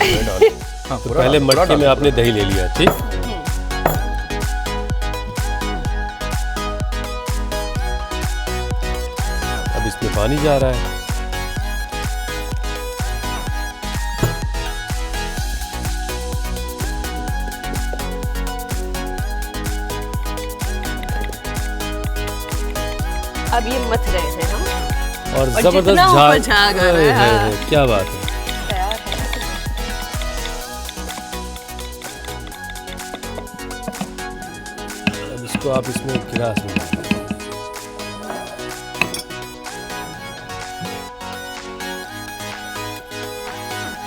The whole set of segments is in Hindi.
तो पहले मटके में आपने दही ले लिया, ठीक। अब इसमें पानी जा रहा है। अब ये मथ रहे हैं हम और जबरदस्त झाग आ रहा है। क्या बात है। अब इसको आप इसमें एक गिलास में डालिए।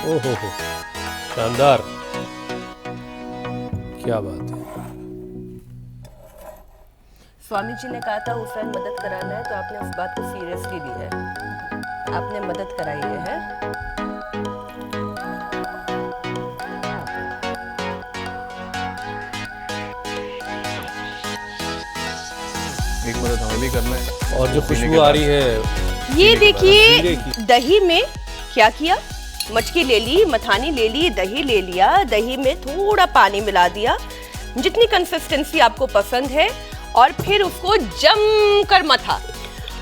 ओहो हो, शानदार, क्या बात है। स्वामी जी ने कहा था हुसैन मदद कराना है, तो आपने उस बात को सीरियसली ली है, आपने मदद कराई है। एक मदद हमें भी करना है। और जो खुशबू आ रही है, ये देखिए दही में क्या किया, मटकी ले ली, मथानी ले ली, दही ले लिया, दही में थोड़ा पानी मिला दिया, जितनी कंसिस्टेंसी आपको पसंद है, और फिर उसको जमकर मथा।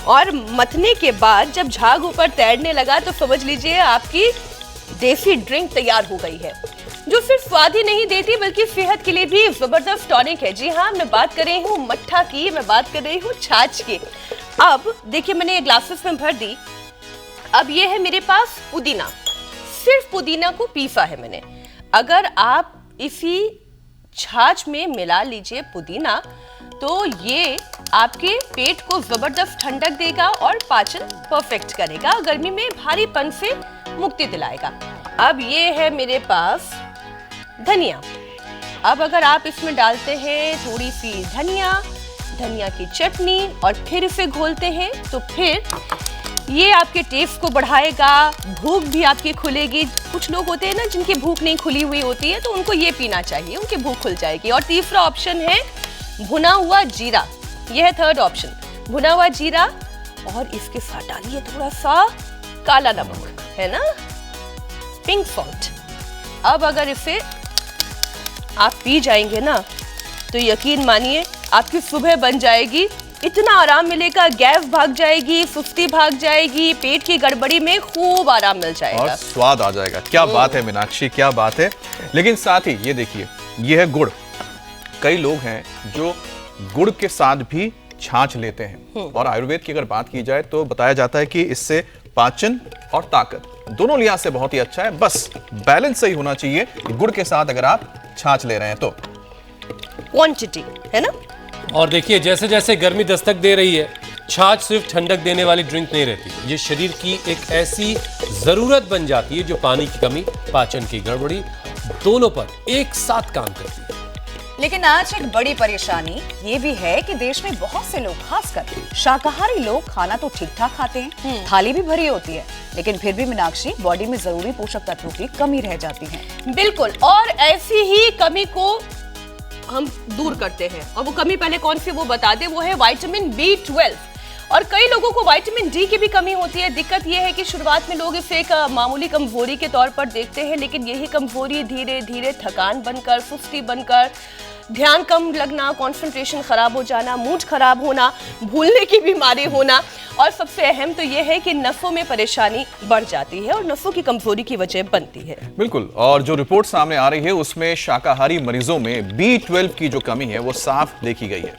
और मथने के बाद जब झाग ऊपर तैरने लगा तो समझ लीजिए आपकी देसी ड्रिंक तैयार हो गई है, जो सिर्फ स्वाद ही नहीं देती बल्कि सेहत के लिए भी जबरदस्त टॉनिक है। जी हाँ, मैं बात कर रही हूँ मट्ठा की, मैं बात कर रही हूँ छाछ की। अब देखिए मैंने ये ग्लासेस में भर दी। अब ये है मेरे पास पुदीना, सिर्फ पुदीना को पीसा है मैंने। अगर आप इसी छाछ में मिला लीजिए पुदीना, तो ये आपके पेट को जबरदस्त ठंडक देगा और पाचन परफेक्ट करेगा, गर्मी में भारीपन से मुक्ति दिलाएगा। अब ये है मेरे पास धनिया। अब अगर आप इसमें डालते हैं थोड़ी सी धनिया की चटनी और फिर इसे घोलते हैं, तो फिर ये आपके टेस्ट को बढ़ाएगा, भूख भी आपकी खुलेगी। कुछ लोग होते हैं ना जिनकी भूख नहीं खुली हुई होती है, तो उनको ये पीना चाहिए, उनकी भूख खुल जाएगी। और तीसरा ऑप्शन है भुना हुआ जीरा, यह है थर्ड ऑप्शन, भुना हुआ जीरा। और इसके साथ डालिए थोड़ा सा काला नमक, है ना, पिंक सॉल्ट। अब अगर इसे आप पी जाएंगे ना, तो यकीन मानिए आपकी सुबह बन जाएगी, इतना आराम मिलेगा, गैस भाग जाएगी, सुस्ती भाग जाएगी, पेट की गड़बड़ी में खूब आराम मिल जाएगा और स्वाद आ जाएगा। क्या बात है मीनाक्षी, क्या बात है। लेकिन साथ ही ये देखिए, ये है गुड़। कई लोग हैं जो गुड़ के साथ भी छाछ लेते हैं, और आयुर्वेद की अगर बात की जाए तो बताया जाता है कि इससे पाचन और ताकत दोनों लिहाज से बहुत ही अच्छा है। बस बैलेंस सही होना चाहिए गुड़ के साथ अगर आप छाछ ले रहे हैं तो। क्वांटिटी है ना। और देखिए जैसे जैसे गर्मी दस्तक दे रही है, छाछ सिर्फ ठंडक देने वाली ड्रिंक नहीं रहती, ये शरीर की एक ऐसी जरूरत बन जाती है जो पानी की कमी, पाचन की गड़बड़ी दोनों पर एक साथ काम करती है। लेकिन आज एक बड़ी परेशानी ये भी है कि देश में बहुत से लोग, खासकर शाकाहारी लोग, खाना तो ठीक ठाक खाते हैं, थाली भी भरी होती है, लेकिन फिर भी मीनाक्षी बॉडी में जरूरी पोषक तत्वों की कमी रह जाती है। बिल्कुल, और ऐसी ही कमी को हम दूर करते हैं, और वो कमी पहले कौन सी वो बता दे, वो है विटामिन B12। और कई लोगों को विटामिन डी की भी कमी होती है। दिक्कत यह है कि शुरुआत में लोग इसे एक मामूली कमजोरी के तौर पर देखते हैं, लेकिन यही कमजोरी धीरे धीरे थकान बनकर, सुस्ती बनकर, ध्यान कम लगना, कंसंट्रेशन खराब हो जाना, मूड खराब होना, भूलने की बीमारी होना, और सबसे अहम तो यह है कि नसों में परेशानी बढ़ जाती है और नसों की कमजोरी की वजह बनती है। बिल्कुल, और जो रिपोर्ट सामने आ रही है उसमें शाकाहारी मरीजों में B12 की जो कमी है वो साफ देखी गई है।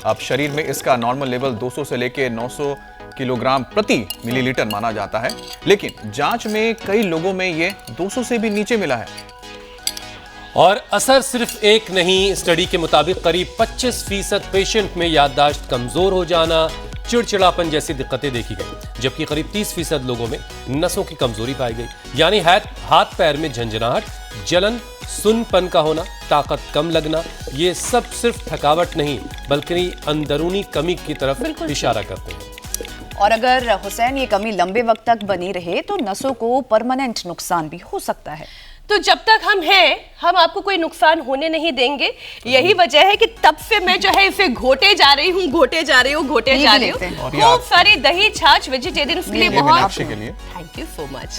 अब शरीर में इसका नॉर्मल लेवल 200 से लेकर 900 किलोग्राम प्रति मिलीलीटर माना जाता है, लेकिन जांच में कई लोगों में ये 200 से भी नीचे मिला है। और असर सिर्फ एक नहीं, स्टडी के मुताबिक करीब 25% पेशेंट में याददाश्त कमजोर हो जाना, चिड़चिड़ापन जैसी दिक्कतें देखी गई, जबकि करीब 30% लोगों में नसों की कमजोरी पाई गई, यानी हाथ पैर में झंझनाहट, जलन, सुन्नपन का होना, ताकत कम लगना। ये सब सिर्फ थकावट नहीं बल्कि अंदरूनी कमी की तरफ इशारा करते हैं। और अगर हुसैन ये कमी लंबे वक्त तक बनी रहे तो नसों को परमानेंट नुकसान भी हो सकता है। तो जब तक हम हैं हम आपको कोई नुकसान होने नहीं देंगे। यही वजह है कि तब से मैं जो है इसे घोटे जा रही हूँ खूब सारी दही छाछ वेजिटेरियंस के लिए बहुत। मीनाक्षी के लिए थैंक यू सो मच।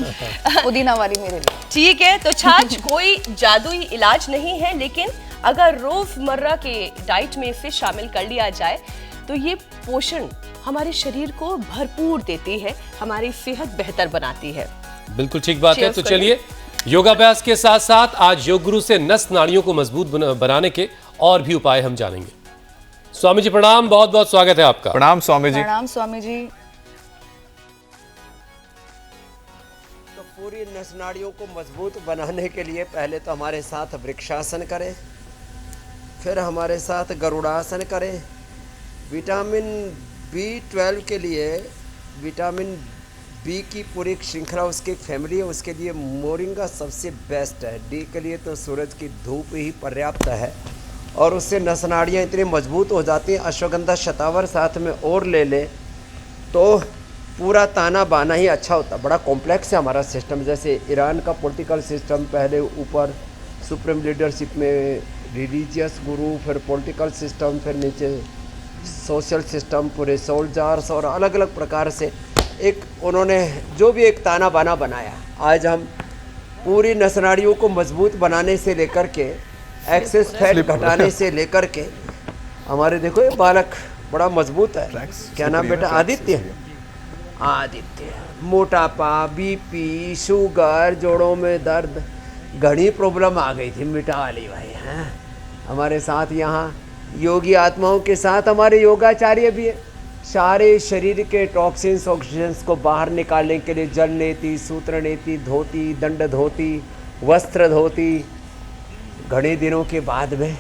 पुदीना वाली मेरे लिए। ठीक है, तो छाछ कोई जादुई इलाज नहीं है, लेकिन अगर रोजमर्रा के डाइट में इसे शामिल कर लिया जाए तो ये पोषण हमारे शरीर को भरपूर देती है, हमारी सेहत बेहतर बनाती है। बिल्कुल ठीक बात है। Cheers तो करें। चलिए योगाभ्यास के साथ साथ आज योग गुरु से नस नाड़ियों को मजबूत बनाने के और भी उपाय हम जानेंगे। स्वामी जी प्रणाम, बहुत बहुत स्वागत है आपका। प्रणाम स्वामी जी। प्रणाम स्वामी जी। तो पूरी नस नाड़ियों को मजबूत बनाने के लिए पहले तो हमारे साथ वृक्षासन करें, फिर हमारे साथ गरुड़ासन करें। विटामिन B12 के लिए विटामिन बी की पूरी श्रृंखला उसकी फैमिली है, उसके लिए मोरिंगा सबसे बेस्ट है। डी के लिए तो सूरज की धूप ही पर्याप्त है और उससे नस नाड़ियाँ इतनी मजबूत हो जाती हैं। अश्वगंधा शतावर साथ में और ले ले तो पूरा ताना बाना ही अच्छा होता। बड़ा कॉम्प्लेक्स है हमारा सिस्टम। जैसे ईरान का पॉलिटिकल सिस्टम, पहले ऊपर सुप्रीम लीडरशिप में रिलीजियस गुरु, फिर पॉलिटिकल सिस्टम, फिर नीचे सोशल सिस्टम, पूरे सोल्जर्स और अलग अलग प्रकार से एक उन्होंने जो भी एक ताना बाना बनाया। आज हम पूरी नस नाड़ियों को मजबूत बनाने से लेकर के एक्सेस फैट घटाने से लेकर के हमारे देखो ये बालक बड़ा मजबूत है। क्या नाम बेटा? आदित्य। आदित्य। मोटापा, बीपी, शुगर, जोड़ों में दर्द, घनी प्रॉब्लम आ गई थी, मिटा ली भाई। हैं हमारे साथ यहाँ योगी आत्माओं के साथ हमारे योगाचार्य भी है। सारे शरीर के टॉक्सिन्स ऑक्सीजन्स को बाहर निकालने के लिए जल नेति, सूत्र नेति, धोती, दंड धोती, वस्त्र धोती, घने दिनों के बाद में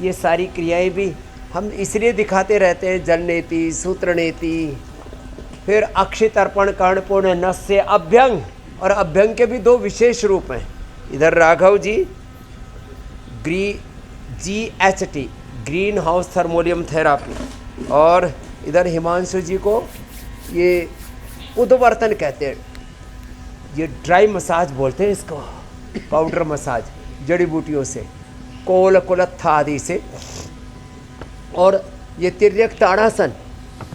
ये सारी क्रियाएं भी हम इसलिए दिखाते रहते हैं। जल नेति, सूत्र नेति, फिर अक्षित अर्पण कर्णपूर्ण नस्य अभ्यंग, और अभ्यंग के भी दो विशेष रूप हैं। इधर Raghav ji GHT green house थर्मोलियम therapy, और इधर हिमांशु जी को ये उद्वर्तन कहते हैं। ये ड्राई मसाज बोलते हैं इसको, पाउडर मसाज जड़ी बूटियों से, कोल कुलत्था आदि से। और ये तिर्यक ताड़ासन,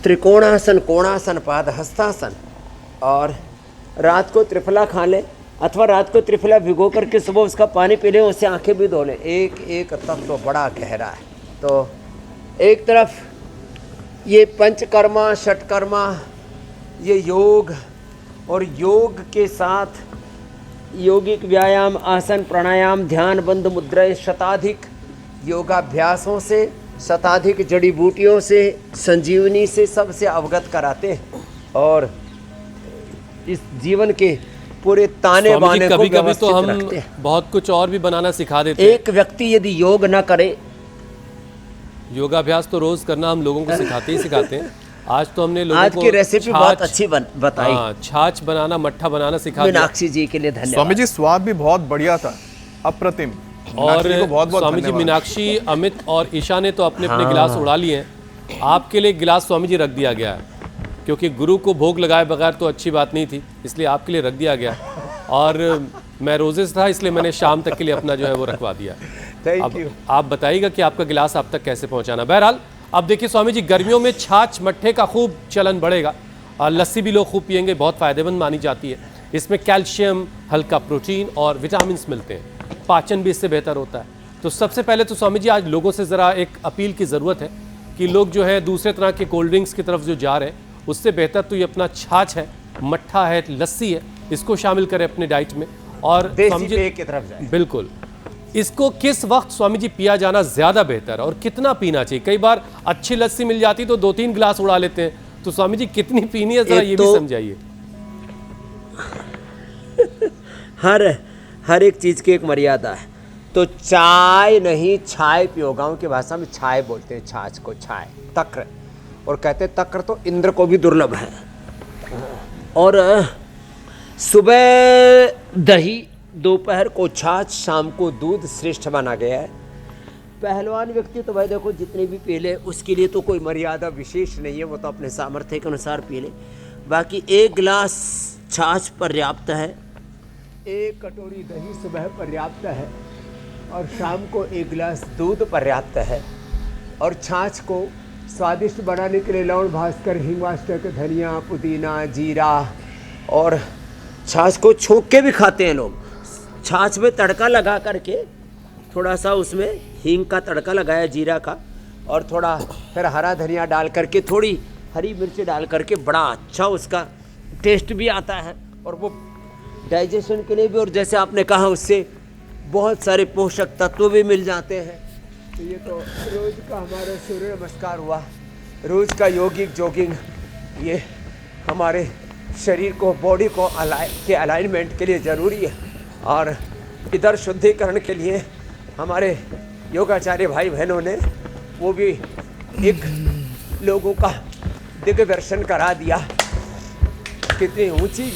त्रिकोणासन, कोणासन, पाद हस्तासन। और रात को त्रिफला खा लें अथवा रात को त्रिफला भिगो करके सुबह उसका पानी पी लें, उससे आंखें भी धो लें। एक एक तत्व बड़ा गहरा है। तो एक तरफ ये पंचकर्मा, षटकर्मा, ये योग, और योग के साथ योगिक व्यायाम, आसन, प्राणायाम, ध्यान, बंद मुद्राएं, शताधिक योगाभ्यासों से, शताधिक जड़ी बूटियों से, संजीवनी से सबसे अवगत कराते हैं और इस जीवन के पूरे ताने बाने को कभी कभी तो व्यवस्थित हम रखते हैं। बहुत कुछ और भी बनाना सिखा देते हैं। एक व्यक्ति यदि योग न करे, योगाभ्यास तो रोज करना हम लोगों को सिखाते हैं। आज तो हमने लोगों आज को की रेसिपी बहुत अच्छी बताई। छाछ बनाना, मट्ठा बनाना सिखा दिया। मीनाक्षी जी के लिए धन्यवाद। स्वामी जी स्वाद भी बहुत बढ़िया था, अप्रतिम। और मीनाक्षी को बहुत बहुत स्वामी जी, धन्यवाद। मीनाक्षी, अमित और ईशा ने तो अपने अपने गिलास उड़ा लिए हैं। आपके लिए गिलास स्वामी जी रख दिया गया है, क्योंकि गुरु को भोग लगाए बगैर तो अच्छी बात नहीं थी, इसलिए आपके लिए रख दिया गया। और मैं रोजे था, इसलिए मैंने शाम तक के लिए अपना जो है वो रखवा दिया। Thank you. आप बताइएगा कि आपका गिलास आप तक कैसे पहुंचाना। बहरहाल अब देखिए स्वामी जी, गर्मियों में छाछ मट्ठे का खूब चलन बढ़ेगा और लस्सी भी लोग खूब पियेंगे, बहुत फायदेमंद मानी जाती है। इसमें कैल्शियम, हल्का प्रोटीन और विटामिन मिलते हैं, पाचन भी इससे बेहतर होता है। तो सबसे पहले तो स्वामी जी आज लोगों से ज़रा एक अपील की ज़रूरत है कि लोग जो है दूसरे तरह के कोल्ड ड्रिंक्स की तरफ जो जा रहे हैं, उससे बेहतर तो ये अपना छाछ है, मट्ठा है, लस्सी है, इसको शामिल करें अपने डाइट में। और स्वामी जी की तरफ जाए। बिल्कुल, इसको किस वक्त स्वामी जी पिया जाना ज्यादा बेहतर है और कितना पीना चाहिए? कई बार अच्छी लस्सी मिल जाती तो 2-3 गिलास उड़ा लेते हैं, तो स्वामी जी कितनी पीनी है जरा ये भी समझाइए। हर एक चीज की एक मर्यादा है। तो चाय नहीं, छाय पियो। गाँव की भाषा में छाय बोलते हैं छाछ को, छाय, तक्र। और कहते हैं तक्र तो इंद्र को भी दुर्लभ है। और सुबह दही, दोपहर को छाछ, शाम को दूध श्रेष्ठ माना गया है। पहलवान व्यक्ति तो भाई देखो जितने भी पी ले, उसके लिए तो कोई मर्यादा विशेष नहीं है, वो तो अपने सामर्थ्य के अनुसार पी ले। बाकी 1 गिलास छाछ पर्याप्त है। 1 कटोरी दही सुबह पर्याप्त है और शाम को 1 गिलास दूध पर्याप्त है। और छाछ को स्वादिष्ट बनाने के लिए लवण, भास्कर, हिंगवाष्टक, धनिया, पुदीना, जीरा और छाछ को छोंक के भी खाते हैं लोग। छाछ में तड़का लगा करके थोड़ा सा उसमें हींग का तड़का लगाया, जीरा का, और थोड़ा फिर हरा धनिया डाल करके, थोड़ी हरी मिर्च डाल करके, बड़ा अच्छा उसका टेस्ट भी आता है और वो डाइजेशन के लिए भी, और जैसे आपने कहा उससे बहुत सारे पोषक तत्व भी मिल जाते हैं। तो ये तो रोज का हमारा सूर्य नमस्कार हुआ, रोज का योगिक जॉगिंग, ये हमारे शरीर को, बॉडी को के अलाइनमेंट के लिए ज़रूरी है। और इधर शुद्धिकरण के लिए हमारे योगाचार्य भाई बहनों ने वो भी एक लोगों का दिग्दर्शन करा दिया। कितनी ऊंची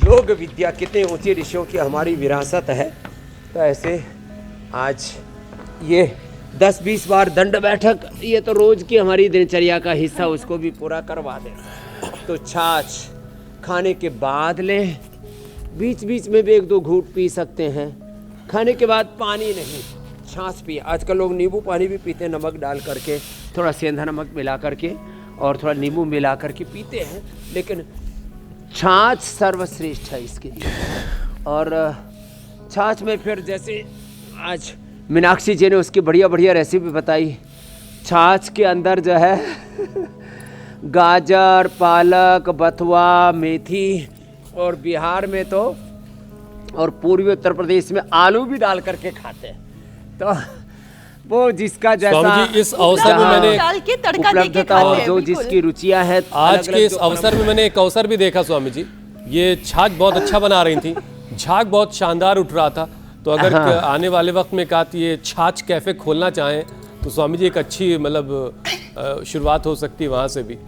योग विद्या, कितने ऊंचे ऋषियों की हमारी विरासत है। तो ऐसे आज ये 10-20 बार दंड बैठक, ये तो रोज की हमारी दिनचर्या का हिस्सा, उसको भी पूरा करवा दें। तो छाछ खाने के बाद लें, बीच बीच में भी 1-2 घूंट पी सकते हैं। खाने के बाद पानी नहीं, छाछ पिए। आजकल लोग नींबू पानी भी पीते हैं, नमक डाल करके, थोड़ा सेंधा नमक मिला करके और थोड़ा नींबू मिला करके पीते हैं, लेकिन छाछ सर्वश्रेष्ठ है इसके लिए। और छाछ में फिर जैसे आज मीनाक्षी जी ने उसकी बढ़िया बढ़िया रेसिपी बताई। छाछ के अंदर जो है गाजर, पालक, बथुआ, मेथी, और बिहार में तो और पूर्वी उत्तर प्रदेश में आलू भी डाल करके खाते हैं। तो वो जिसका जैसा स्वामी जी, इस अवसर में मैंने डाल के तड़का देके उपलब्धता खाते और हैं, जो बिल्कुल। जिसकी रुचियां है, आज के इस अवसर में मैंने एक अवसर भी देखा स्वामी जी, ये छाछ बहुत अच्छा बना रही थी, झाग बहुत शानदार उठ रहा था। तो अगर आने वाले वक्त में कहा ये छाछ कैफे खोलना चाहें तो स्वामी जी एक अच्छी मतलब शुरुआत हो सकती है वहाँ से भी,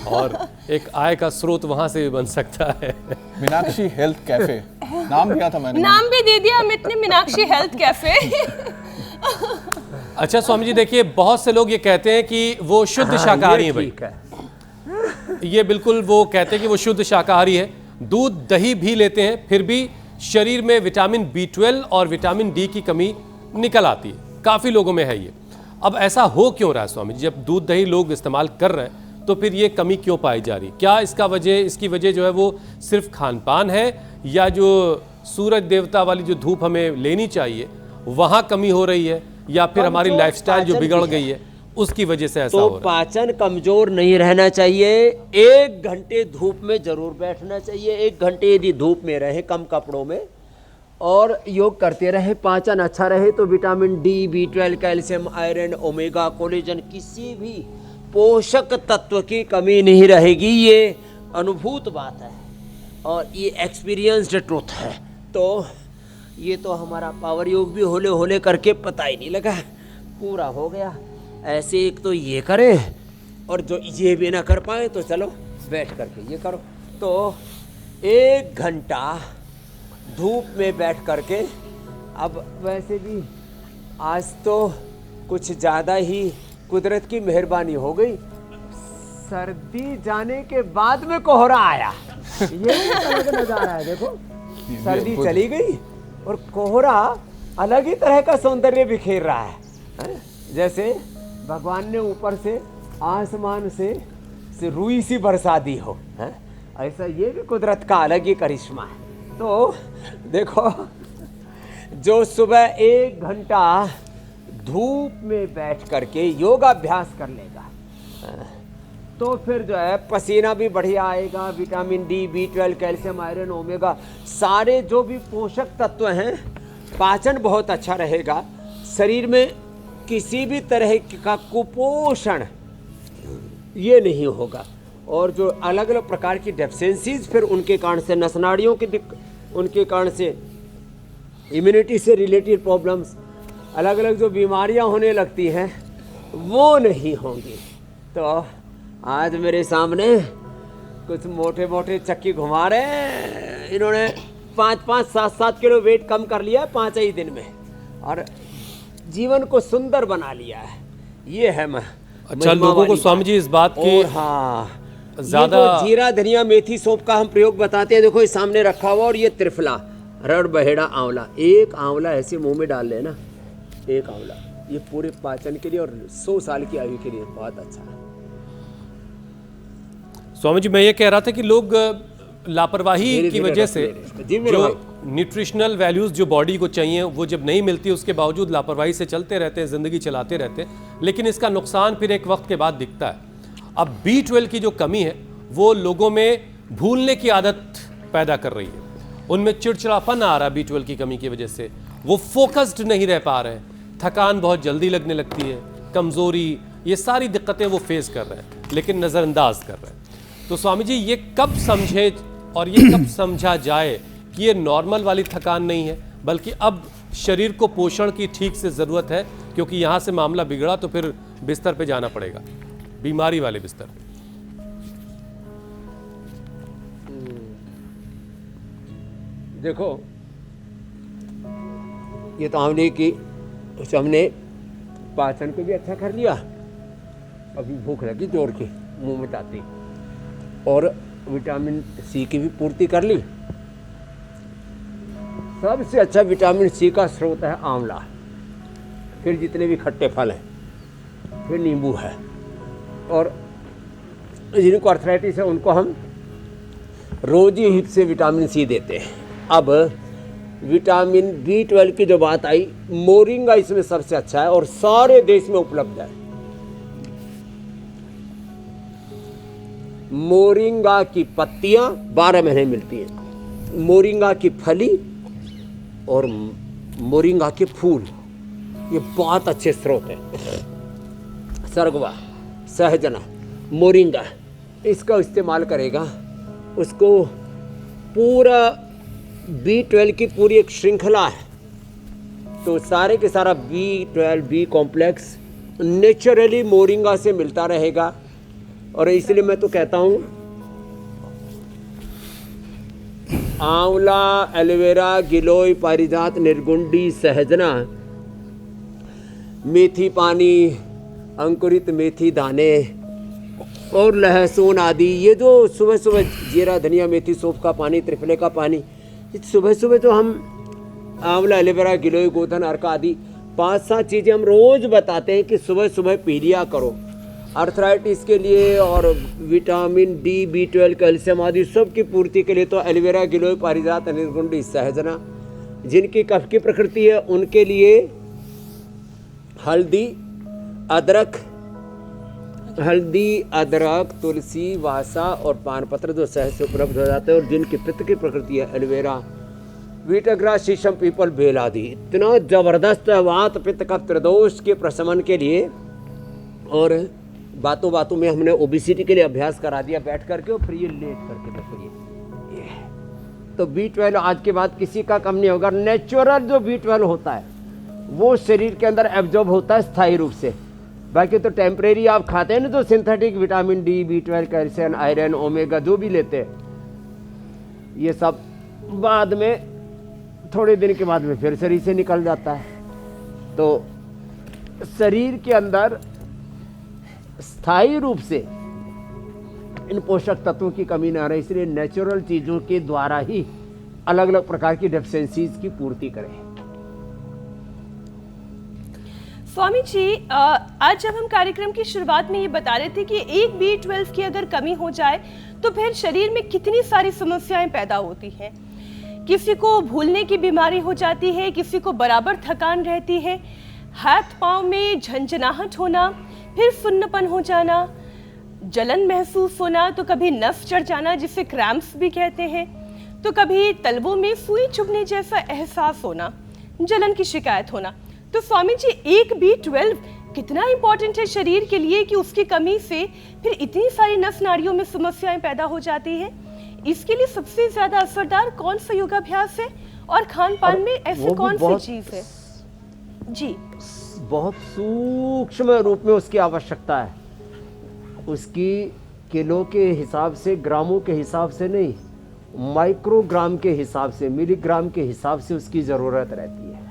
और एक आय का स्रोत वहाँ से भी बन सकता है। मीनाक्षी हेल्थ कैफे नाम दिया था मैंने, नाम भी दे दिया अमित ने, मीनाक्षी हेल्थ कैफे। अच्छा स्वामी जी देखिए, बहुत से लोग ये कहते हैं कि वो शुद्ध शाकाहारी है भाई, ये बिल्कुल वो कहते हैं कि वो शुद्ध शाकाहारी है, दूध दही भी लेते हैं, फिर भी शरीर में विटामिन B12 और विटामिन D की कमी निकल आती है। काफ़ी लोगों में है ये। अब ऐसा हो क्यों रहा है स्वामी जी, जब दूध दही लोग इस्तेमाल कर रहे हैं तो फिर ये कमी क्यों पाई जा रही? क्या इसकी वजह जो है वो सिर्फ खान पान है, या जो सूरज देवता वाली जो धूप हमें लेनी चाहिए वहाँ कमी हो रही है, या फिर हमारी लाइफस्टाइल जो बिगड़ गई है उसकी वजह से ऐसा हो रहा है? पाचन कमजोर नहीं रहना चाहिए। 1 घंटे धूप में जरूर बैठना चाहिए। 1 घंटे यदि धूप में रहे कम कपड़ों में और योग करते रहे, पाचन अच्छा रहे, तो vitamin D, B12, calcium, iron, omega, collagen, किसी भी पोषक तत्व की कमी नहीं रहेगी। ये अनुभूत बात है और ये एक्सपीरियंस्ड ट्रुथ है। तो ये तो हमारा पावर योग भी होले होले करके पता ही नहीं लगा, पूरा हो गया। ऐसे एक तो ये करें, और जो ये भी ना कर पाए तो चलो बैठ करके ये करो। तो 1 घंटा धूप में बैठ करके, अब वैसे भी आज तो कुछ ज़्यादा ही कुदरत की मेहरबानी हो गई, सर्दी जाने के बाद में कोहरा आया। ये अलग नज़ारा है, देखो सर्दी चली गई और कोहरा अलग ही तरह का सौंदर्य बिखेर रहा है। जैसे भगवान ने ऊपर से आसमान से रुई सी बरसा दी हो, है? ऐसा ये भी कुदरत का अलग ही करिश्मा है। तो देखो, जो सुबह 1 घंटा धूप में बैठ करके योगाभ्यास कर लेगा तो फिर जो है पसीना भी बढ़िया आएगा, vitamin D, B12, calcium, iron, omega, सारे जो भी पोषक तत्व हैं, पाचन बहुत अच्छा रहेगा, शरीर में किसी भी तरह का कुपोषण ये नहीं होगा। और जो अलग अलग प्रकार की डेफिशिएंसीज फिर उनके कारण से, नसनाड़ियों की उनके कारण से, इम्यूनिटी से रिलेटेड प्रॉब्लम्स, अलग अलग जो बीमारियां होने लगती हैं वो नहीं होंगी। तो आज मेरे सामने कुछ मोटे मोटे चक्की घुमा रहे हैं, इन्होंने 5-5, 7-7 किलो वेट कम कर लिया 5 ही दिन में और जीवन को सुंदर बना लिया है। ये है अच्छा, लोगों को स्वामी जी इस बात की ज़्यादा जीरा, धनिया, मेथी, सौंफ का हम प्रयोग बताते हैं। देखो ये सामने रखा हुआ, और ये त्रिफला रड़ बहेड़ा आंवला, एक आंवला ऐसे मुंह में डाल लेना, एक आंवला, ये पूरे पाचन के लिए और 100 साल की आयु के लिए बहुत अच्छा है। स्वामी जी, मैं ये कह रहा था कि लोग लापरवाही धीरे की धीरे वजह रस से ले रहे हैं। जी मेरे जो भाई। न्यूट्रिशनल वैल्यूज जो बॉडी को चाहिए वो जब नहीं मिलती, उसके बावजूद लापरवाही से चलते रहते हैं, जिंदगी चलाते रहते हैं, लेकिन इसका नुकसान फिर एक वक्त के बाद दिखता है। अब B12 की जो कमी है वो लोगों में भूलने की आदत पैदा कर रही है, उनमें चिड़चिड़ापन आ रहा है B12 की कमी की वजह से, वो फोकस्ड नहीं रह पा रहे हैं, थकान बहुत जल्दी लगने लगती है, कमजोरी, ये सारी दिक्कतें वो फेस कर रहे हैं लेकिन नज़रअंदाज कर रहे हैं। तो स्वामी जी, ये कब समझे और ये कब समझा जाए कि ये नॉर्मल वाली थकान नहीं है, बल्कि अब शरीर को पोषण की ठीक से ज़रूरत है, क्योंकि यहाँ से मामला बिगड़ा तो फिर बिस्तर पे जाना पड़ेगा, बीमारी वाले बिस्तर पे। देखो, ये तो आंवले की हमने पाचन को भी अच्छा कर लिया, अभी भूख लगी जोर के मुंह में जाती, और विटामिन सी की भी पूर्ति कर ली। सबसे अच्छा विटामिन सी का स्रोत है आंवला, फिर जितने भी खट्टे फल हैं, फिर नींबू है, और जिनको अर्थराइटिस है उनको हम रोज ही हिप से विटामिन सी देते हैं। अब विटामिन B12 की जो बात आई, मोरिंगा इसमें सबसे अच्छा है और सारे देश में उपलब्ध है। मोरिंगा की पत्तियां 12 महीने मिलती हैं, मोरिंगा की फली और मोरिंगा के फूल, ये बहुत अच्छे स्रोत हैं। सरगवा, सहजना, मोरिंगा, इसका इस्तेमाल करेगा, उसको पूरा B12 की पूरी एक श्रृंखला है, तो सारे के सारा B12 B complex naturally moringa से मिलता रहेगा। और इसलिए मैं तो कहता हूँ आंवला, एलोवेरा, गिलोय, पारिजात, निर्गुंडी, सहजना, मेथी पानी, अंकुरित मेथी दाने और लहसुन आदि, ये जो सुबह सुबह जीरा, धनिया, मेथी, सौंफ का पानी, त्रिफले का पानी, सुबह सुबह तो हम आंवला, एलोवेरा, गिलोय, गोधन, अर्क आदि 5-7 चीज़ें हम रोज़ बताते हैं कि सुबह सुबह पी लिया करो, अर्थराइटिस के लिए और विटामिन D, B12, कैल्शियम आदि सब की पूर्ति के लिए। तो एलोवेरा, गिलोय, पारिजात, निर्गुंडी, सहजना, जिनकी कफ की प्रकृति है उनके लिए हल्दी, अदरक, तुलसी, वासा और पान पत्र जो सहज से उपलब्ध हो जाते हैं, और जिनकी पित्त की प्रकृति है एलोवेरा, वीटग्रा, शीशम, पीपल, बेल आदि, इतना जबरदस्त है वात पित्त कफ त्रिदोष के प्रशमन के लिए। और बातों बातों में हमने ओबेसिटी के लिए अभ्यास करा दिया बैठ करके, और फिर ये लेट करके देखो ये तो B12 आज के बाद किसी का कम नहीं होगा। नेचुरल जो B12 होता है वो शरीर के अंदर एब्जॉर्ब होता है स्थायी रूप से, बाकी तो टेम्परेरी आप खाते हैं ना, तो synthetic vitamin D, B12, calcium, iron, omega जो भी लेते हैं, ये सब बाद में थोड़े दिन के बाद में फिर शरीर से निकल जाता है। तो शरीर के अंदर स्थायी रूप से इन पोषक तत्वों की कमी ना रहे, इसलिए नेचुरल चीज़ों के द्वारा ही अलग अलग प्रकार की डेफिशिएंसीज की पूर्ति करें। स्वामी जी, आज जब हम कार्यक्रम की शुरुआत में ये बता रहे थे कि एक B12 की अगर कमी हो जाए तो फिर शरीर में कितनी सारी समस्याएं पैदा होती हैं। किसी को भूलने की बीमारी हो जाती है, किसी को बराबर थकान रहती है, हाथ पांव में झंझनाहट होना, फिर सुन्नपन हो जाना, जलन महसूस होना, तो कभी नस चढ़ जाना जिसे क्रैम्प्स भी कहते हैं, तो कभी तलवों में सुई चुभने जैसा एहसास होना, जलन की शिकायत होना। तो स्वामी जी, एक B12 कितना इंपॉर्टेंट है शरीर के लिए कि उसकी कमी से फिर इतनी सारी नस नाड़ियों में समस्याएं पैदा हो जाती हैं। इसके लिए सबसे ज्यादा असरदार कौन सा योगाभ्यास है और खान पान में ऐसी कौन सी चीज है? जी, बहुत सूक्ष्म रूप में उसकी आवश्यकता है, उसकी किलो के हिसाब से, ग्रामों के हिसाब से नहीं, माइक्रोग्राम के हिसाब से, मिलीग्राम के हिसाब से उसकी ज़रूरत रहती है,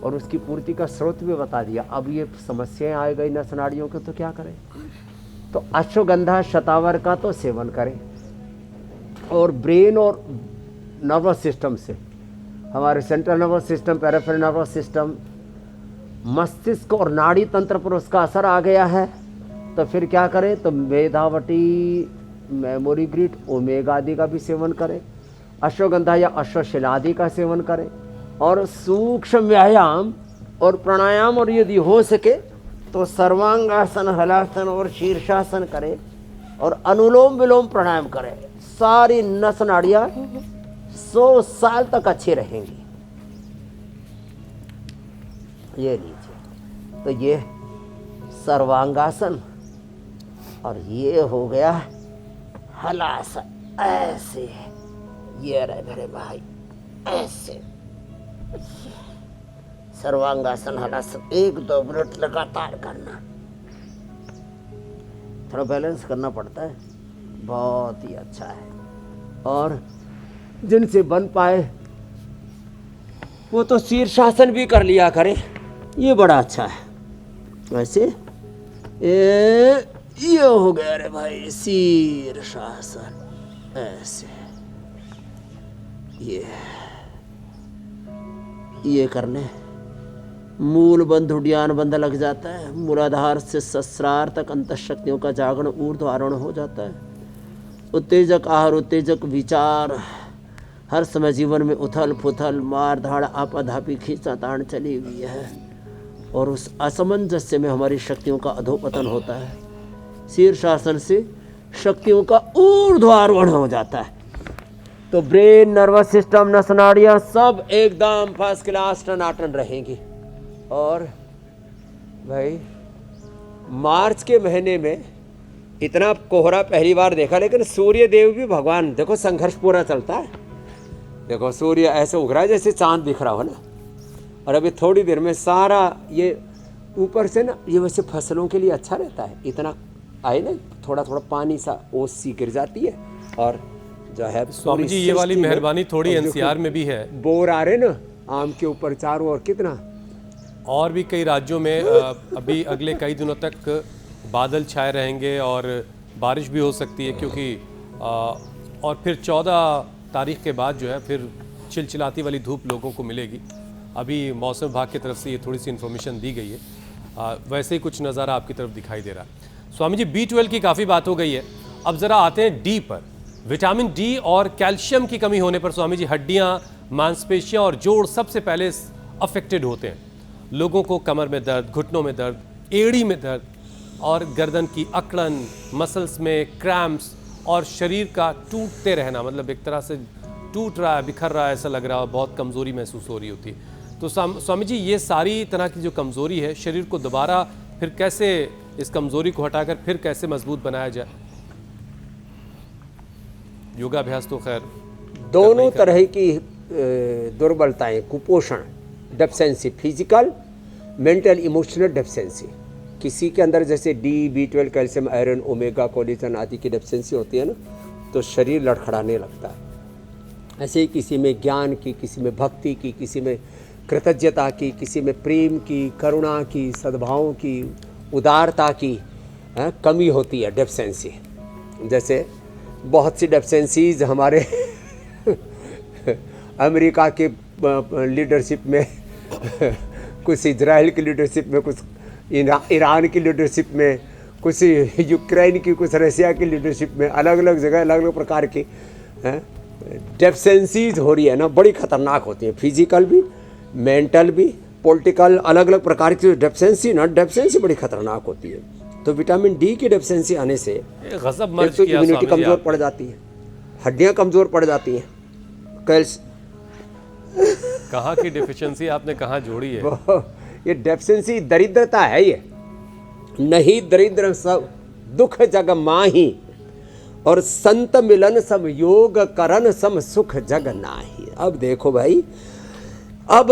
और उसकी पूर्ति का स्रोत भी बता दिया। अब ये समस्याएं आ गई नस नाड़ियों के, तो क्या करें? तो अश्वगंधा, शतावर का तो सेवन करें, और ब्रेन और नर्वस सिस्टम से हमारे central nervous system, peripheral nervous system, मस्तिष्क और नाड़ी तंत्र पर उसका असर आ गया है। तो फिर क्या करें? तो मेधावटी, मेमोरी ग्रीट, ओमेगा आदि का भी सेवन करें, अश्वगंधा या अश्वशिला आदि का सेवन करें, और सूक्ष्म व्यायाम और प्राणायाम, और यदि हो सके तो सर्वांगासन, हलासन और शीर्षासन करें, और अनुलोम विलोम प्राणायाम करें। सारी नस नाड़ियाँ 100 साल तक अच्छी रहेंगी। ये लीजिए, तो ये सर्वांगासन, और ये हो गया हलासन। ऐसे ये रहे मेरे भाई, ऐसे सर्वांगासन, हलासन 1-2 मिनट लगातार करना। थोड़ा बैलेंस करना पड़ता है, बहुत ही अच्छा है। और जिनसे बन पाए वो तो शीर्षासन भी कर लिया करें, ये बड़ा अच्छा है। वैसे ये हो गया रे भाई शीर्षासन, ऐसे ये करने मूल बंध, उड्डयन बंध लग जाता है। मूलाधार से सहस्रार तक अंतःशक्तियों का जागरण, ऊर्ध्व आरोहण हो जाता है। उत्तेजक आहार, उत्तेजक विचार, हर समय जीवन में उथल पुथल, मार धाड़, आपाधापी, खींचातान चली हुई है, और उस असमंजस्य में हमारी शक्तियों का अधोपतन होता है। शीर्षासन से शक्तियों का ऊर्ध्व आरोहण हो जाता है। तो ब्रेन, नर्वस सिस्टम, नस नाड़ियाँ सब एकदम फर्स्ट क्लास टनाटन रहेंगी। और भाई मार्च के महीने में इतना कोहरा पहली बार देखा, लेकिन सूर्य देव भी भगवान, देखो संघर्ष पूरा चलता है। देखो सूर्य ऐसे उग रहा है जैसे चांद दिख रहा हो ना, और अभी थोड़ी देर में सारा ये ऊपर से ना, ये वैसे फसलों के लिए अच्छा रहता है। इतना आए ना, थोड़ा थोड़ा पानी सा ओस सी गिर जाती है, और जो है स्वामी जी ये वाली मेहरबानी थोड़ी एनसीआर में भी है। बोर आ रहे ना आम के ऊपर चारों ओर, कितना। और भी कई राज्यों में अभी अगले कई दिनों तक बादल छाए रहेंगे और बारिश भी हो सकती है, क्योंकि और फिर 14 तारीख के बाद जो है फिर चिलचिलाती वाली धूप लोगों को मिलेगी। अभी मौसम विभाग की तरफ से ये थोड़ी सी इन्फॉर्मेशन दी गई है। वैसे ही कुछ नज़ारा आपकी तरफ दिखाई दे रहा है। स्वामी जी B12 की काफ़ी बात हो गई है, अब ज़रा आते हैं डी पर। विटामिन डी और कैल्शियम की कमी होने पर स्वामी जी हड्डियाँ, मांसपेशियाँ और जोड़ सबसे पहले अफेक्टेड होते हैं। लोगों को कमर में दर्द, घुटनों में दर्द, एड़ी में दर्द और गर्दन की अकड़न, मसल्स में क्रैम्प्स और शरीर का टूटते रहना, मतलब एक तरह से टूट रहा है, बिखर रहा है, ऐसा लग रहा है, बहुत कमज़ोरी महसूस हो रही होती है। तो स्वामी जी ये सारी तरह की जो कमज़ोरी है, शरीर को दोबारा फिर कैसे इस कमज़ोरी को हटाकर फिर कैसे मजबूत बनाया जाए? योगाभ्यास तो खैर दोनों तरह की दुर्बलताएं, कुपोषण, deficiency, physical, mental, emotional deficiency. किसी के अंदर जैसे D, B12, calcium, iron, omega, collagen आदि की डेफिशिएंसी होती है ना, तो शरीर लड़खड़ाने लगता है। ऐसे ही किसी में ज्ञान की, किसी में भक्ति की, किसी में कृतज्ञता की, किसी में प्रेम की, करुणा की, सद्भाव की, उदारता की कमी होती है, डेफिशिएंसी। जैसे बहुत सी डेफिशिएंसीज हमारे अमेरिका के लीडरशिप में, कुछ इजराइल की लीडरशिप में, कुछ ईरान की लीडरशिप में, कुछ यूक्रेन की, कुछ रशिया की लीडरशिप में, अलग अलग जगह अलग अलग प्रकार की डेफिशिएंसीज हो रही है ना, बड़ी खतरनाक होती है। फिजिकल भी, मेंटल भी, पॉलिटिकल, अलग अलग प्रकार की डेफिशिएंसी बड़ी खतरनाक होती है। तो विटामिन डी की डेफिशिएंसी आने से गजब मर्ज तो किया इम्यूनिटी स्वामी जी कमज़ोर आपने। पड़ जाती है, हड्डियाँ कमज़ोर पड़ जाती हैं। कहाँ की डिफिशियंसी आपने कहाँ जोड़ी है? ये डेफिशिएंसी दरिद्रता है, ये नहीं दरिद्र सब दुख जग माही, और संत मिलन सब योग करन सम सुख जग नाही। अब देखो भाई, अब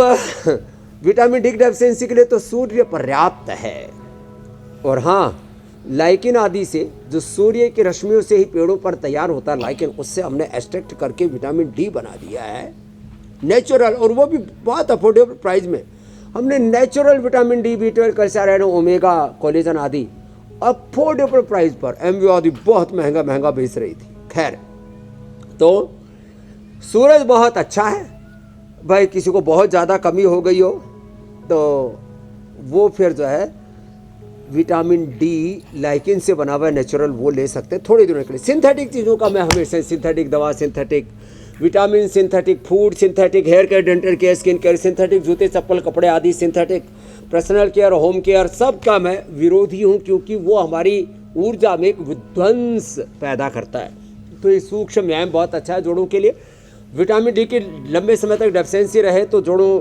विटामिन डी डेफिशिएंसी के लिए तो सूर्य पर्याप्त है। और हाँ, लाइकिन आदि से, जो सूर्य की रश्मियों से ही पेड़ों पर तैयार होता है लाइकिन, उससे हमने एक्सट्रैक्ट करके विटामिन डी बना दिया है नेचुरल, और वो भी बहुत अफोर्डेबल प्राइस में। हमने natural vitamin D, B12, calcium, iron, omega, collagen आदि अफोर्डेबल प्राइस पर, एमवी आदि बहुत महंगा महंगा बेच रही थी। खैर, तो सूरज बहुत अच्छा है, भाई किसी को बहुत ज़्यादा कमी हो गई हो तो वो फिर जो है विटामिन डी लाइकिन से बना हुआ नेचुरल वो ले सकते हैं थोड़े दिनों के लिए। सिंथेटिक चीज़ों का मैं हमेशा, सिंथेटिक दवा, synthetic vitamin, synthetic food, synthetic hair care, dental care, skin care, synthetic जूते चप्पल कपड़े आदि, synthetic personal care, home care, सब का मैं विरोधी हूँ, क्योंकि वो हमारी ऊर्जा में एक विध्वंस पैदा करता है। तो ये सूक्ष्म व्यायाम बहुत अच्छा है जोड़ों के लिए। विटामिन डी की लंबे समय तक डेफिशिएंसी रहे तो जोड़ों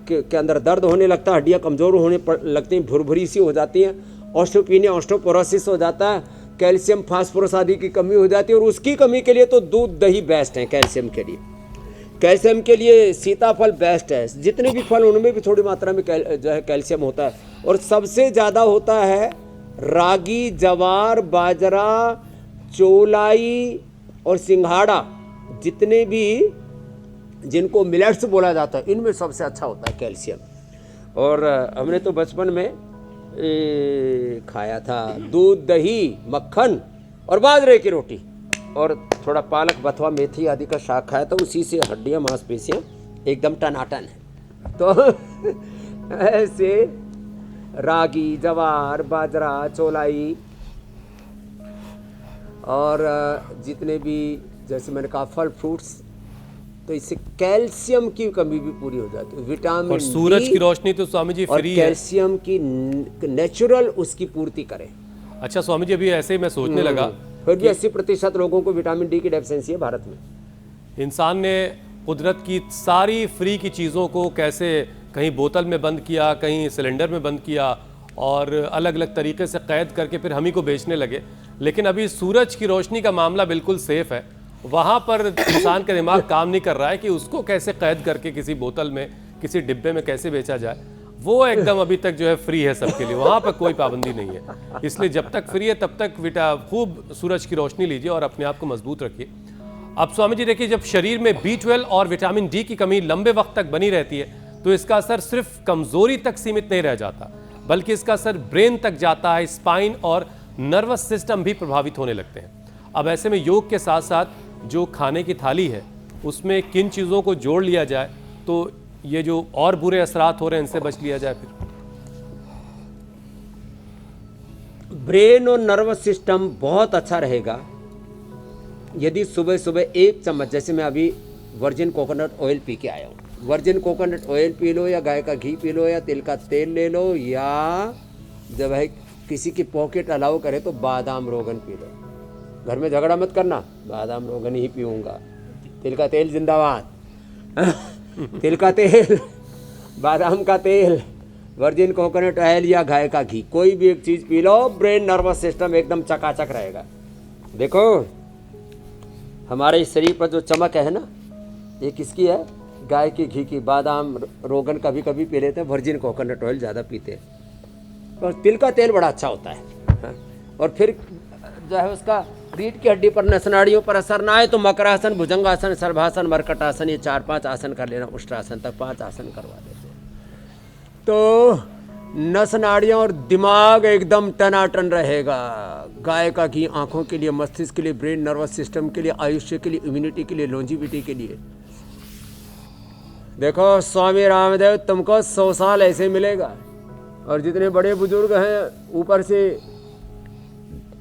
के अंदर दर्द होने लगता है, हड्डियाँ कमज़ोर होने लगती हैं, भुरभुरी सी हो जाती हैं, ऑस्टियोपीनिया, ऑस्टियोपोरोसिस हो जाता है, कैल्शियम फास्फोरस आदि की कमी हो जाती है। और उसकी कमी के लिए तो दूध दही बेस्ट है कैल्शियम के लिए। कैल्शियम के लिए सीताफल बेस्ट है। जितने भी फल उनमें भी थोड़ी मात्रा में जो है कैल्शियम होता है। और सबसे ज़्यादा होता है रागी, जवार, बाजरा, चौलाई और सिंघाड़ा, जितने भी जिनको मिलेट्स बोला जाता है, इनमें सबसे अच्छा होता है कैल्शियम। और हमने तो बचपन में खाया था दूध दही मक्खन और बाजरे की रोटी और थोड़ा पालक बथुआ मेथी आदि का शाक खाया, तो उसी से हड्डियाँ मांसपेशियाँ एकदम टनाटन है। तो ऐसे रागी, जवार, बाजरा, चौलाई और जितने भी जैसे मैंने कहा फल फ्रूट्स, तो इससे कैल्शियम की कमी भी पूरी हो जाती है। विटामिन और सूरज की रोशनी तो स्वामी जी और फ्री है। कैल्शियम की नेचुरल उसकी पूर्ति करें। अच्छा स्वामी जी, अभी ऐसे ही मैं सोचने लगा, फिर भी 80% लोगों को विटामिन डी की डेफिशिएंसी है भारत में। इंसान ने कुदरत की सारी फ्री की चीज़ों को कैसे कहीं बोतल में बंद किया, कहीं सिलेंडर में बंद किया और अलग अलग तरीके से कैद करके फिर हम ही को बेचने लगे। लेकिन अभी सूरज की रोशनी का मामला बिल्कुल सेफ है। वहाँ पर इंसान का दिमाग काम नहीं कर रहा है कि उसको कैसे कैद करके किसी बोतल में, किसी डिब्बे में कैसे बेचा जाए। वो एकदम अभी तक जो है फ्री है सबके लिए, वहाँ पर कोई पाबंदी नहीं है। इसलिए जब तक फ्री है तब तक खूब सूरज की रोशनी लीजिए और अपने आप को मजबूत रखिए। अब स्वामी जी देखिए, जब शरीर में B12 और विटामिन डी की कमी लंबे वक्त तक बनी रहती है तो इसका असर सिर्फ कमजोरी तक सीमित नहीं रह जाता, बल्कि इसका असर ब्रेन तक जाता है, स्पाइन और नर्वस सिस्टम भी प्रभावित होने लगते हैं। अब ऐसे में योग के साथ साथ जो खाने की थाली है उसमें किन चीज़ों को जोड़ लिया जाए तो ये जो और बुरे असरात हो रहे हैं इनसे बच लिया जाए। फिर ब्रेन और नर्वस सिस्टम बहुत अच्छा रहेगा यदि सुबह सुबह एक चम्मच, जैसे मैं अभी वर्जिन कोकोनट ऑयल पी के आया हूँ, virgin coconut oil P low या गाय का घी पी लो या तिल का तेल ले लो, या जब है किसी की पॉकेट अलाउ करे तो बादाम रोगन पी लो। घर में झगड़ा मत करना, बादाम रोगन ही पीऊँगा, तिल का तेल जिंदाबाद तिल का तेल, बादाम का तेल, वर्जिन कोकोनट ऑयल या गाय का घी, कोई भी एक चीज़ P low, brain nervous system एकदम चकाचक रहेगा। देखो हमारे शरीर पर जो चमक है ना, ये किसकी है? गाय के घी की। बादाम रोगन कभी कभी पी लेते हैं, वर्जिन कोकोनट ऑयल ज़्यादा पीते हैं। और तिल का तेल बड़ा अच्छा होता है। और फिर जो है उसका रीढ़ की हड्डी पर, नसनाड़ियों पर असर ना आए तो मकरासन, भुजंगासन, सर्वासन, मरकटासन, ये 4-5 आसन कर लेना। उष्ट्रासन तक 5 आसन करवा देते हैं तो नस नाड़ियाँ और दिमाग एकदम टनाटन रहेगा। गाय का घी आंखों के लिए, मस्तिष्क के लिए, ब्रेन नर्वस सिस्टम के लिए, आयुष्य के लिए, इम्यूनिटी के लिए, लॉन्जिविटी के लिए। देखो स्वामी रामदेव तुमको 100 साल ऐसे मिलेगा। और जितने बड़े बुजुर्ग हैं, ऊपर से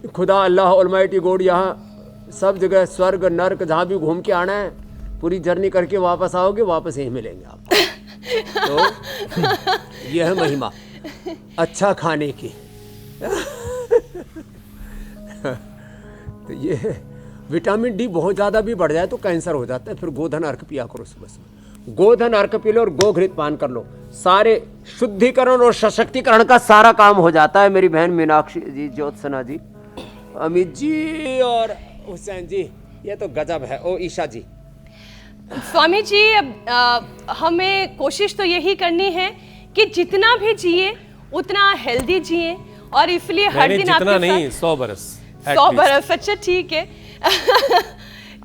खुदा अल्लाह ऑलमाइटी गॉड, यहाँ सब जगह स्वर्ग नर्क जहाँ भी घूम के आना है, पूरी जर्नी करके वापस आओगे, वापस यहीं मिलेंगे आपको। तो यह है महिमा अच्छा खाने की। तो ये विटामिन डी बहुत ज़्यादा भी बढ़ जाए तो कैंसर हो जाता है। फिर गोधन अर्क पिया करो सुबह सुबह, गोधन अर्क पी लो और गोघृत पान कर लो, सारे शुद्धिकरण और सशक्तिकरण का सारा काम हो जाता है। मेरी बहन मीनाक्षी जी, ज्योत्सना जी, अमित जी और हुसैन जी, ये तो गजब है। ओ ईशा जी। स्वामी जी, अब हमें कोशिश तो यही करनी है कि जितना भी जिए उतना हेल्दी जिए, और इसलिए हर दिन जितना नहीं 100 बरस 100 बरस। अच्छा ठीक है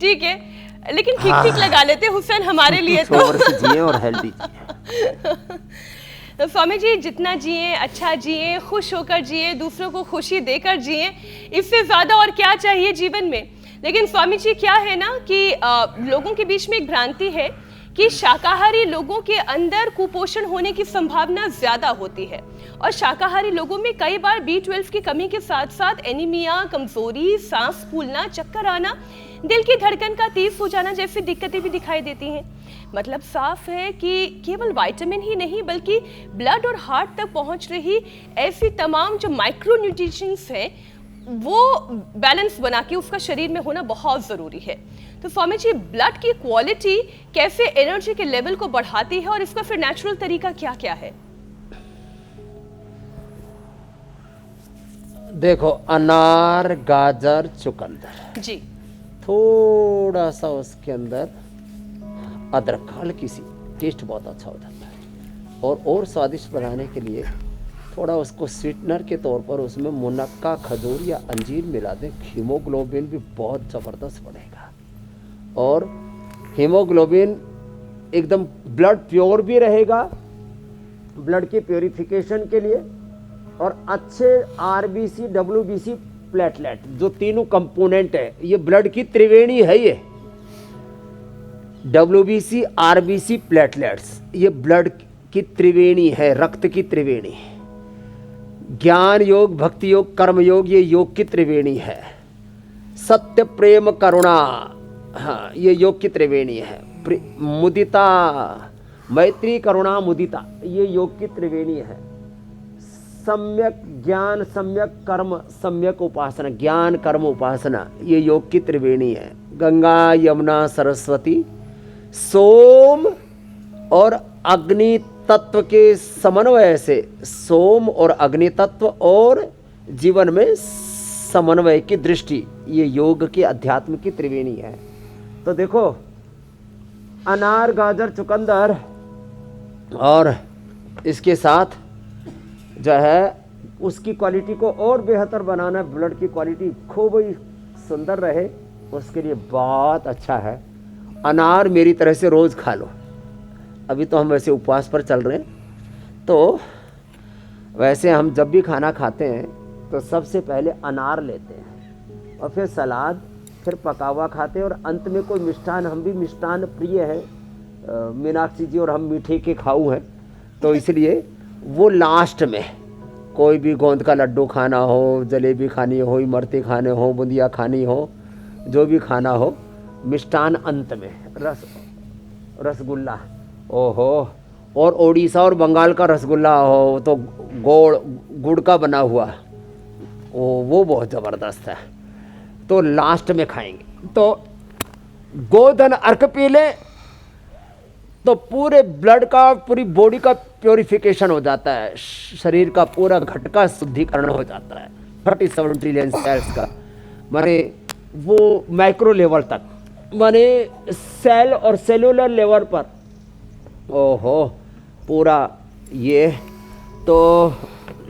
ठीक है, लेकिन ठीक ठीक लगा लेते हुसैन हमारे लिए तो 100 वर्ष जिए और हेल्दी जिए। तो स्वामी जी, जितना जिए अच्छा जिए, खुश होकर जिए, दूसरों को खुशी देकर जिए, इससे ज़्यादा और क्या चाहिए जीवन में। लेकिन स्वामी जी क्या है ना कि लोगों के बीच में एक भ्रांति है कि शाकाहारी लोगों के अंदर कुपोषण होने की संभावना ज्यादा होती है और शाकाहारी लोगों में कई बार B12 की कमी के साथ साथ एनीमिया, कमजोरी, सांस फूलना, चक्कर आना, दिल की धड़कन का तेज हो जाना जैसी दिक्कतें भी दिखाई देती हैं। मतलब साफ है कि केवल विटामिन ही नहीं बल्कि ब्लड और हार्ट तक पहुंच रही ऐसी तमाम जो माइक्रो न्यूट्रिशंस हैं वो बैलेंस बना के उसका शरीर में होना बहुत जरूरी है। तो स्वामी जी, ब्लड की क्वालिटी कैसे एनर्जी के लेवल को बढ़ाती है और इसका फिर नेचुरल तरीका क्या क्या है? देखो, अनार, गाजर, चुकंदर, जी, थोड़ा सा उसके अंदर अदरक, हल्की सी, टेस्ट बहुत अच्छा हो जाता है। और स्वादिष्ट बनाने के लिए थोड़ा उसको स्वीटनर के तौर पर उसमें मुनक्का, खजूर या अंजीर मिला दें, हीमोग्लोबिन भी बहुत ज़बरदस्त बढ़ेगा। और हीमोग्लोबिन एकदम ब्लड प्योर भी रहेगा, ब्लड की प्योरिफिकेशन के लिए, और अच्छे RBC, WBC, प्लेटलेट, जो तीनों कंपोनेंट है, ये ब्लड की त्रिवेणी है। ये WBC, RBC, प्लेटलेट्स, ये ब्लड की त्रिवेणी है, रक्त की त्रिवेणी। ज्ञान योग, भक्ति योग, कर्म योग, ये योग की त्रिवेणी है। सत्य, प्रेम, करुणा, हाँ, ये योग की त्रिवेणी है। मुदिता, मैत्री, करुणा, मुदिता, ये योग की त्रिवेणी है। सम्यक ज्ञान, सम्यक कर्म, सम्यक उपासना, ज्ञान, कर्म, उपासना, ये योग की त्रिवेणी है। गंगा, यमुना, सरस्वती, सोम और अग्नि तत्व के समन्वय से, सोम और अग्नि तत्व और जीवन में समन्वय की दृष्टि, ये योग की अध्यात्म की त्रिवेणी है। तो देखो, अनार, गाजर, चुकंदर और इसके साथ जो है उसकी क्वालिटी को और बेहतर बनाना, ब्लड की क्वालिटी खूब ही सुंदर रहे, उसके लिए बहुत अच्छा है। अनार मेरी तरह से रोज़ खा लो। अभी तो हम वैसे उपवास पर चल रहे हैं, तो वैसे हम जब भी खाना खाते हैं तो सबसे पहले अनार लेते हैं और फिर सलाद, फिर पका हुआ खाते हैं और अंत में कोई मिष्ठान। हम भी मिष्ठान प्रिय हैं, मीनाक्षी जी, और हम मीठे के खाऊ हैं, तो इसलिए वो लास्ट में कोई भी गोंद का लड्डू खाना हो, जलेबी खानी हो, इमरती खाने हो, बूंदिया खानी हो, जो भी खाना हो, मिष्ठान अंत में। रसगुल्ला, ओहो, और ओडिशा और बंगाल का रसगुल्ला हो तो गुड़ का बना हुआ, वो बहुत ज़बरदस्त है, तो लास्ट में खाएंगे। तो गोधन अर्क पी ले तो पूरे ब्लड का, पूरी बॉडी का प्योरिफिकेशन हो जाता है, शरीर का पूरा घटका शुद्धिकरण हो जाता है 37 ट्रिलियन सेल्स का, माने वो माइक्रो लेवल तक, माने सेल और सेलुलर लेवल पर, ओहो, पूरा ये। तो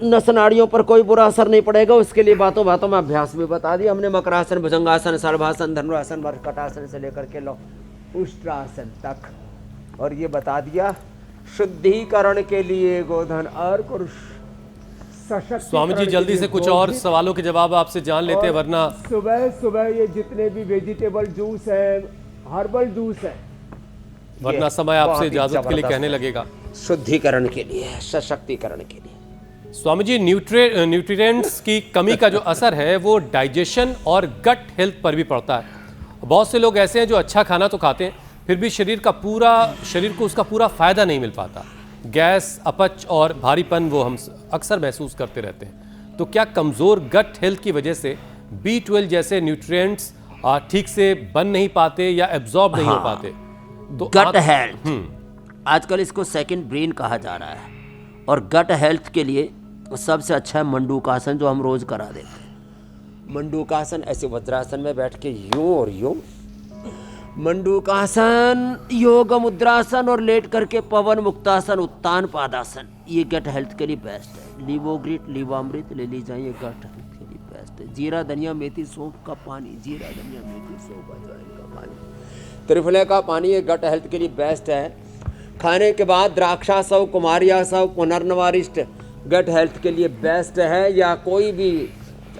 नस नाड़ियों पर कोई बुरा असर नहीं पड़ेगा। उसके लिए बातों बातों में अभ्यास भी बता दिया हमने। मकरासन, भुजंगासन, सर्वासन, धनुरासन, मर्कटासन से लेकर के लो उष्ट्रासन तक, और ये बता दिया शुद्धिकरण के लिए गोधन अर्क और स्वामी जी, जल्दी से कुछ और सवालों के जवाब आपसे जान लेते हैं, वरना सुबह सुबह ये जितने भी वेजिटेबल जूस है, हर्बल जूस है, वरना समय आपसे इजाजत के लिए कहने लगेगा। शुद्धिकरण के लिए, सशक्तिकरण के लिए। स्वामी जी, न्यूट्रिएंट्स की कमी का जो असर है वो डाइजेशन और गट हेल्थ पर भी पड़ता है। बहुत से लोग ऐसे हैं जो अच्छा खाना तो खाते हैं, फिर भी शरीर को उसका पूरा फायदा नहीं मिल पाता। गैस, अपच और भारीपन वो हम अक्सर महसूस करते रहते हैं। तो क्या कमज़ोर गट हेल्थ की वजह से B12 जैसे न्यूट्रिएंट्स ठीक से बन नहीं पाते या एब्जॉर्ब नहीं हो पाते? तो गट हेल्थ, आजकल इसको सेकंड ब्रेन कहा जा रहा है, और गट हेल्थ के लिए सबसे अच्छा है मंडूकासन, जो हम रोज करा देते हैं। मंडूकासन, ऐसे वज्रासन में बैठ के यूं और यूं, मंडूकासन, योग मुद्रासन, और लेट करके पवन मुक्तासन, उत्तान पादासन, ये गट हेल्थ के लिए बेस्ट है। लीवोग्रिट, लीवामृत ले ली जाए, गट हेल्थ के लिए बेस्ट है। जीरा, धनिया, मेथी, सौंफ का पानी, जीरा, धनिया, मेथी, सौंफ, अजवाइन का पानी, त्रिफले का पानी, ये गट हेल्थ के लिए बेस्ट है। खाने के बाद द्राक्षासव, कुमारियासव, पुनर्नवारिष्ट गट हेल्थ के लिए बेस्ट है। या कोई भी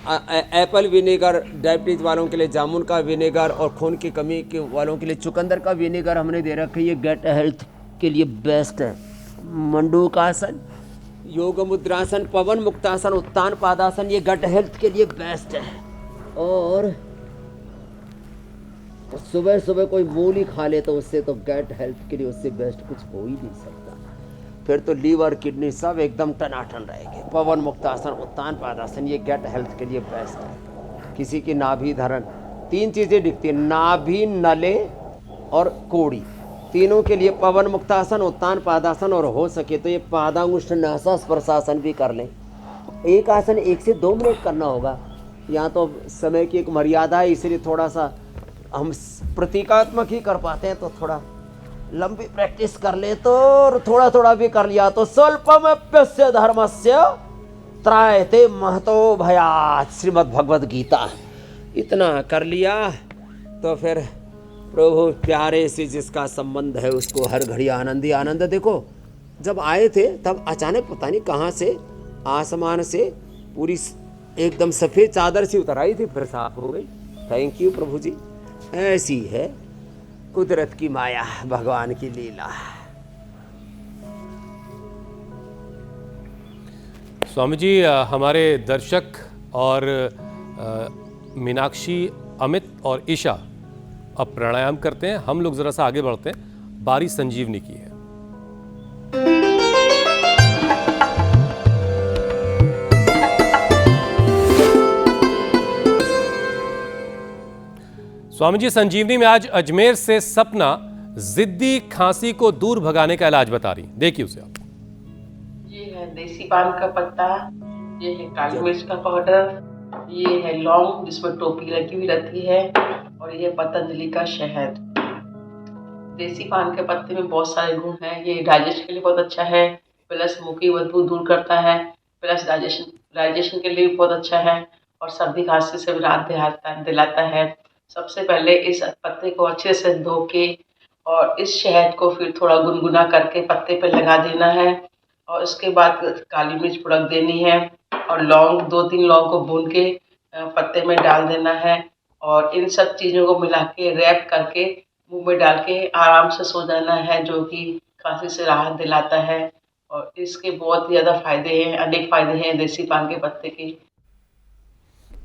एप्पल विनेगर, डायबिटीज वालों के लिए जामुन का विनेगर, और खून की कमी के वालों के लिए चुकंदर का विनेगर हमने दे रखा है। ये गेट हेल्थ के लिए बेस्ट है। मंडूकासन, योग मुद्रासन, पवन मुक्तासन, उत्तान पादासन, ये गट हेल्थ के लिए बेस्ट है। और सुबह सुबह कोई मूली खा ले तो उससे तो गट हेल्थ के लिए उससे बेस्ट कुछ हो ही नहीं सकता। फिर तो लीवर किडनी सब एकदम टनाटन रहेंगे। पवन मुक्तासन, उत्तान पादासन, ये गट हेल्थ के लिए बेस्ट है। किसी की नाभि धरण, 3 चीज़ें दिखती है, नाभि, नले और कोड़ी, तीनों के लिए पवन मुक्तासन, उत्तान पादासन, और हो सके तो ये पादांगुष्ठ नासा स्पर्शासन भी कर लें। एक आसन 1 से 2 मिनट करना होगा। यहाँ तो समय की एक मर्यादा है, इसलिए थोड़ा सा हम प्रतीकात्मक ही कर पाते हैं, तो थोड़ा लंबी प्रैक्टिस कर ले तो थोड़ा थोड़ा भी कर लिया तो स्वल्पमप्यस्य धर्मस्य त्रायते महतो भयात्, श्रीमद् भगवद गीता। इतना कर लिया तो फिर प्रभु प्यारे से जिसका संबंध है उसको हर घड़ी आनंद ही आनंद। देखो जब आए थे तब अचानक पता नहीं कहाँ से आसमान से पूरी एकदम सफ़ेद चादर सी उतर आई थी, फिर साफ हो गई। थैंक यू प्रभु जी। ऐसी है कुदरत की माया, भगवान की लीला। स्वामी जी, हमारे दर्शक और मीनाक्षी, अमित और ईशा अब प्राणायाम करते हैं। हम लोग जरा सा आगे बढ़ते हैं। बारी संजीवनी की है। स्वामी जी, संजीवनी में आज अजमेर से सपना जिद्दी खांसी को दूर भगाने का इलाज बता रही। देखिए उसे आप। ये है देसी पान का पत्ता, ये है काली मिर्च का पाउडर, ये है लौंग जिसमें टोपी लगी हुई रहती है, और ये पतंजलि का शहद। देसी पान के पत्ते में बहुत सारे गुण हैं। ये डाइजेशन के लिए बहुत अच्छा है, प्लस मुंह की बदबू दूर करता है, प्लस डाइजेशन के लिए भी बहुत अच्छा है, और सर्दी खांसी से भी राहत दिलाता है। सबसे पहले इस पत्ते को अच्छे से धो के और इस शहद को फिर थोड़ा गुनगुना करके पत्ते पे लगा देना है, और उसके बाद काली मिर्च बुड़क देनी है, और लौंग 2-3 लौंग को भून के पत्ते में डाल देना है, और इन सब चीज़ों को मिला के रैप करके मुंह में डाल के आराम से सो जाना है, जो कि खांसी से राहत दिलाता है। और इसके बहुत ज़्यादा फायदे हैं, अनेक फायदे हैं देसी पान के पत्ते के।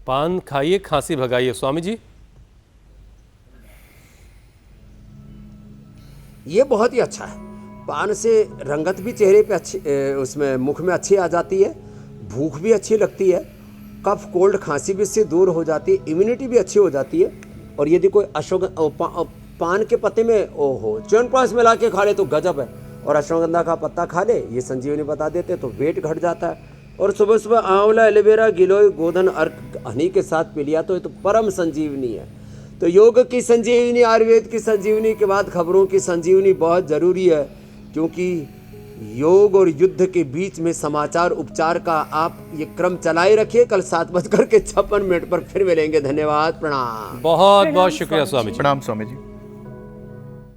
पान खाइए, खांसी भगाइए। स्वामी जी, ये बहुत ही अच्छा है। पान से रंगत भी चेहरे पे अच्छी, उसमें मुख में अच्छी आ जाती है, भूख भी अच्छी लगती है, कफ कोल्ड खांसी भी इससे दूर हो जाती है, इम्यूनिटी भी अच्छी हो जाती है। और यदि कोई पान के पत्ते में च्यवनप्राश मिला के खा ले तो गजब है, और अश्वगंधा का पत्ता खा ले, ये संजीवनी बता देते तो वेट घट जाता है। और सुबह सुबह आंवला, एलोवेरा, गिलोय, गोधन अर्क हनी के साथ पी लिया तो ये तो परम संजीवनी है। तो योग की संजीवनी, आयुर्वेद की संजीवनी के बाद खबरों की संजीवनी बहुत ज़रूरी है, क्योंकि योग और युद्ध के बीच में समाचार उपचार का आप ये क्रम चलाए रखिए। कल 7:56 पर फिर मिलेंगे। धन्यवाद, प्रणाम। बहुत बहुत शुक्रिया स्वामी जी। प्रणाम स्वामी जी।